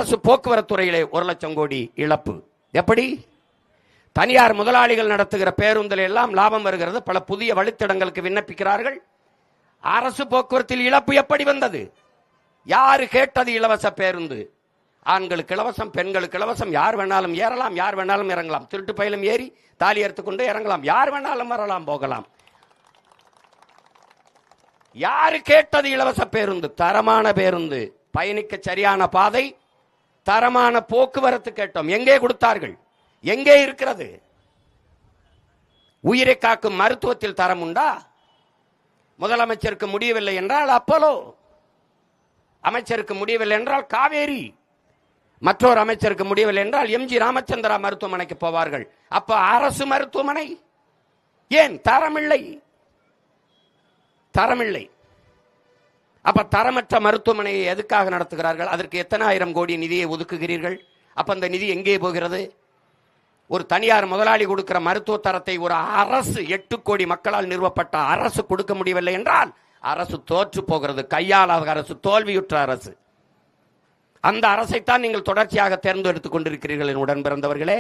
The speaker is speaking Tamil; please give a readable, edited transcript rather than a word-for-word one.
அரசு போக்குவரத்து துறையிலே 1 லட்சம் கோடி இழப்பு. எப்படி? தனியார் முதலாளிகள் நடத்துகிற பேருந்தில் எல்லாம் லாபம் வருகிறது. பல புதிய வழித்தடங்களுக்கு விண்ணப்பிக்கிறார்கள். அரசு போக்குவரத்தில் இழப்பு எப்படி வந்தது? யாரு கேட்டது இலவச பேருந்து? ஆண்களுக்கு இலவசம், பெண்களுக்கு இலவசம், யார் வேணாலும் ஏறலாம், யார் வேணாலும் இறங்கலாம். திருட்டு பயிலும் ஏறி தாலி எடுத்துக்கொண்டு இறங்கலாம், யார் வேணாலும் வரலாம் போகலாம். யாரு கேட்டது இலவச பேருந்து? தரமான பேருந்து, பயணிக்க சரியான பாதை, தரமான போக்குவரத்து கேட்டோம். எங்கே கொடுத்தார்கள்? எங்கே இருக்கிறது? உயிரை காக்கும் மருத்துவத்தில் தரம் உண்டா? முதலமைச்சருக்கு முடியவில்லை என்றால் அப்போலோ, அமைச்சருக்கு முடியவில்லை என்றால் காவேரி, மற்றொரு அமைச்சருக்கு முடியவில்லை என்றால் எம்ஜி ராமச்சந்திரா மருத்துவமனைக்கு போவார்கள். அப்ப அரசு மருத்துவமனை ஏன் தரமில்லை? தரமில்லை. அப்ப தரமற்ற மருத்துவமனையை எதுக்காக நடத்துகிறார்கள்? அதற்கு எத்தனை ஆயிரம் கோடி நிதியை ஒதுக்குகிறீர்கள்? அப்ப அந்த நிதி எங்கே போகிறது? ஒரு தனியார் முதலாளி கொடுக்கிற மருத்துவ தரத்தை ஒரு அரசு 8 கோடி மக்களால் நிறுவப்பட்ட அரசு கொடுக்க முடியவில்லை என்றால் அரசு தோற்று போகிறது. கையாளாத அரசு, தோல்வியுற்ற அரசு. அந்த அரசைத்தான் நீங்கள் தொடர்ச்சியாக தேர்ந்தெடுத்துக் கொண்டிருக்கிறீர்கள் என் உடன் பிறந்தவர்களே.